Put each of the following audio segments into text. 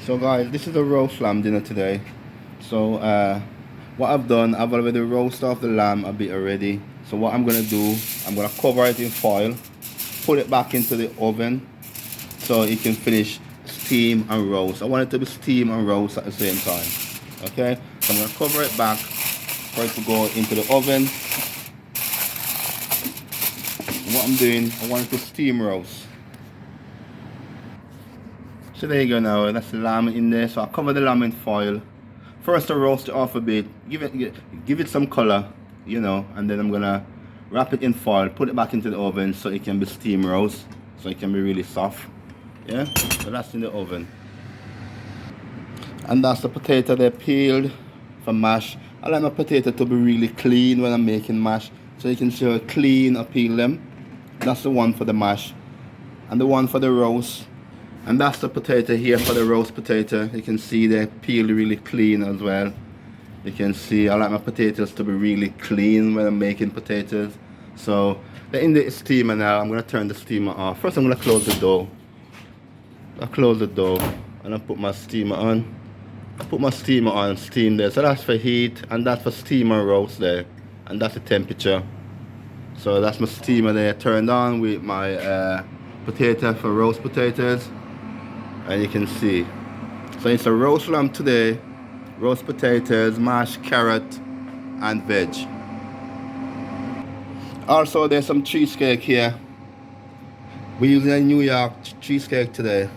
So guys, this is a roast lamb dinner today. So what I've done, I've already roasted off the lamb a bit already. So what I'm gonna do, I'm gonna cover it in foil, put it back into the oven so it can finish steam and roast. I want it to be steam and roast at the same time. Okay, so I'm gonna cover it back for it to go into the oven. What I'm doing, I want it to steam roast. So there you go now, that's the lamb in there. So I cover the lamb in foil. First I roast it off a bit, give it some color, you know, and then I'm gonna wrap it in foil, put it back into the oven so it can be steam roast, so it can be really soft. Yeah, so that's in the oven. And that's the potato they peeled for mash. I like my potato to be really clean when I'm making mash, so you can see how clean I peel them. That's the one for the mash, and the one for the roast. And that's the potato here for the roast potato. You can see they peeled really clean as well. You can see I like my potatoes to be really clean when I'm making potatoes. So they're in the steamer now. I'm gonna turn the steamer off. First I'm gonna close the door. I close the door and I put my steamer on. I put my steamer on, steam there. So that's for heat and that's for steam and roast there. And that's the temperature. So that's my steamer there turned on with my potato for roast potatoes. And you can see, so it's a roast lamb today, roast potatoes, mashed carrot and veg. Also there's some cheesecake here. We're using a New York cheesecake today,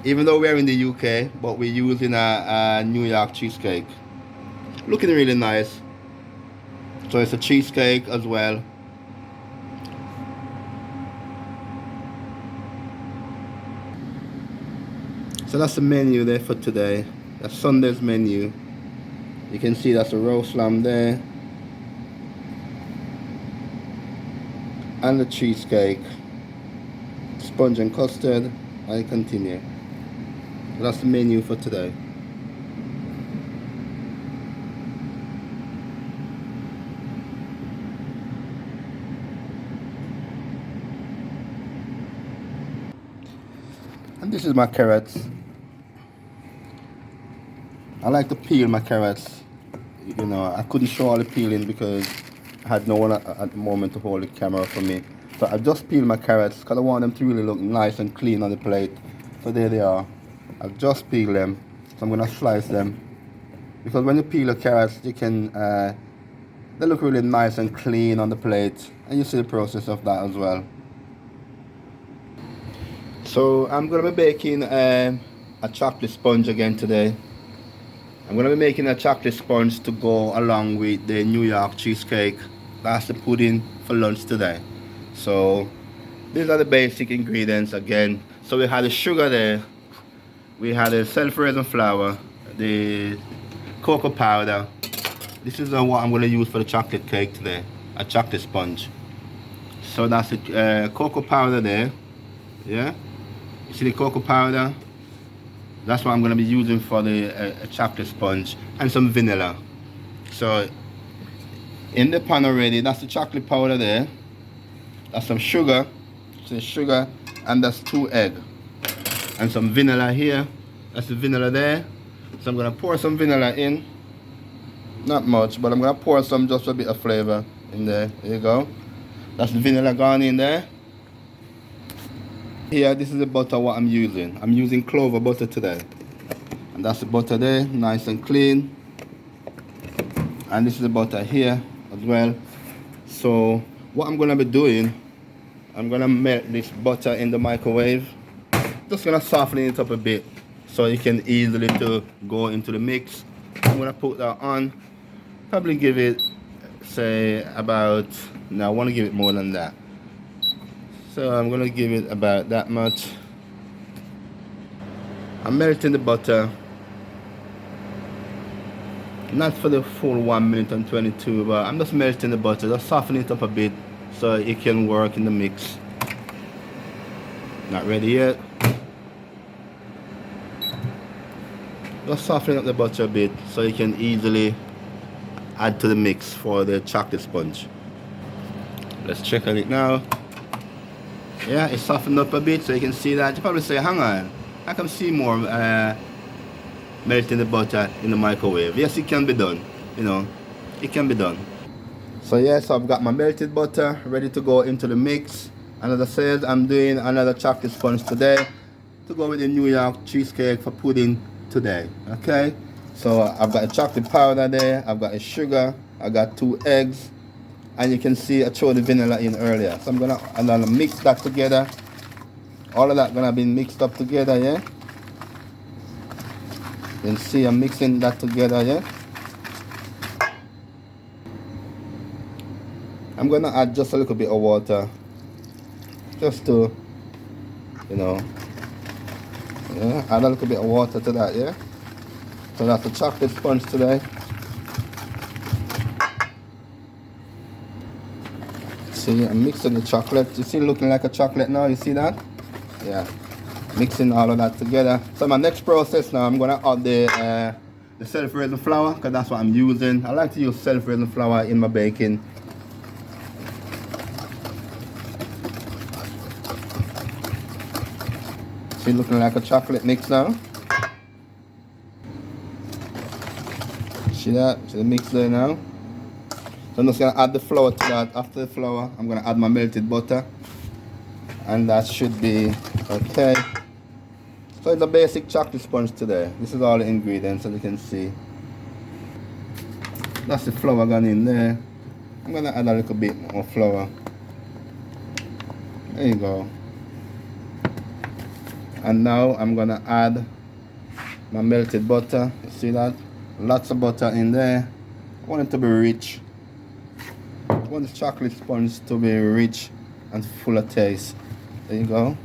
even though we're in the UK, but we're using a New York cheesecake. Looking really nice. So it's a cheesecake as well. So that's the menu there for today. That's Sunday's menu. You can see that's a roast lamb there. And the cheesecake. Sponge and custard. And continue. That's the menu for today. And this is my carrots. I like to peel my carrots. You know, I couldn't show all the peeling because I had no one at the moment to hold the camera for me. So I just peeled my carrots because I want them to really look nice and clean on the plate. So there they are. I've just peeled them. So I'm gonna slice them. Because when you peel the carrots, you can they look really nice and clean on the plate. And you see the process of that as well. So I'm gonna be baking a chocolate sponge again today. I'm going to be making a chocolate sponge to go along with the New York cheesecake. That's the pudding for lunch today. So these are the basic ingredients again. So we had the sugar there, we had the self-raising flour, the cocoa powder. This is what I'm going to use for the chocolate cake today, a chocolate sponge. So that's the cocoa powder there. Yeah, you see the cocoa powder? That's what I'm going to be using for the chocolate sponge, and some vanilla. So in the pan already, that's the chocolate powder there. That's some sugar, so sugar, and that's 2 eggs. And some vanilla here. That's the vanilla there. So I'm going to pour some vanilla in. Not much, but I'm going to pour some just for a bit of flavor in there. There you go. That's the vanilla gone in there. Here, this is the butter what I'm using. I'm using clover butter today. And that's the butter there, nice and clean. And this is the butter here as well. So what I'm gonna be doing, I'm gonna melt this butter in the microwave. Just gonna soften it up a bit so it can easily to go into the mix. I'm gonna put that on. Probably give it, say about, no, I wanna give it more than that. So I'm gonna give it about that much. I'm melting the butter. Not for the full 1 minute and 22, but I'm just melting the butter, just soften it up a bit so it can work in the mix. Not ready yet. Just softening up the butter a bit so you can easily add to the mix for the chocolate sponge. Let's check on it now. Yeah, it's softened up a bit so you can see that. You probably say, hang on, I can see more melting the butter in the microwave. Yes, it can be done, you know, it can be done. So yes, I've got my melted butter ready to go into the mix. And as I said, I'm doing another chocolate sponge today to go with the New York cheesecake for pudding today. Okay, so I've got a chocolate powder there, I've got a sugar, I got 2 eggs, and you can see I threw the vanilla in earlier. So I'm gonna mix that together. All of that gonna be mixed up together, yeah. You can see I'm mixing that together, yeah. I'm gonna add just a little bit of water, just to, you know, yeah, add a little bit of water to that, yeah. So that's the chocolate sponge today. See, I'm mixing the chocolate. You see, looking like a chocolate now. You see that? Yeah, mixing all of that together. So my next process now, I'm gonna add the self-raising flour, because that's what I'm using. I like to use self-raising flour in my baking. See, looking like a chocolate mix now. See that? See the mix there now? So I'm just gonna add the flour to that. After the flour, I'm gonna add my melted butter. And that should be okay. So it's a basic chocolate sponge today. This is all the ingredients, as you can see. That's the flour gone in there. I'm gonna add a little bit more flour. There you go. And now I'm gonna add my melted butter. You see that? Lots of butter in there. I want it to be rich. I want the chocolate sponge to be rich and full of taste. There you go.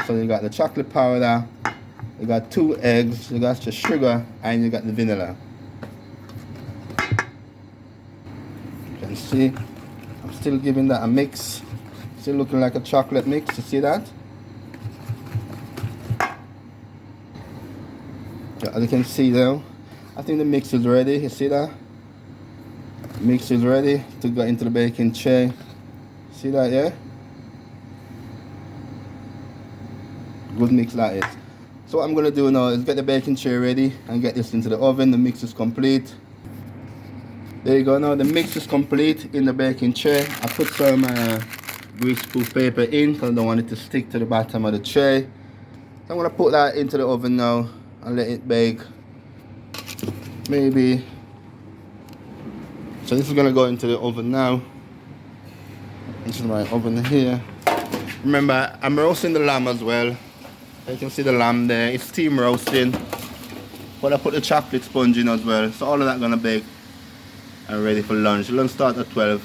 So you got the chocolate powder, you got 2 eggs, you got your sugar, and you got the vanilla. You can see I'm still giving that a mix. Still looking like a chocolate mix. You see that? Yeah, as you can see now, I think the mix is ready. You see that? The mix is ready to go into the baking tray. See that, yeah? Good mix like it. So what I'm gonna do now is get the baking tray ready and get this into the oven. The mix is complete. There you go. Now the mix is complete in the baking tray. I put some greaseproof paper in because I don't want it to stick to the bottom of the tray. So I'm gonna put that into the oven now and let it bake. Maybe. So this is gonna go into the oven now. This is my oven here. Remember, I'm roasting the lamb as well. You can see the lamb there. It's steam roasting. But I put the chocolate sponge in as well. So all of that gonna bake and ready for lunch. Lunch starts at 12.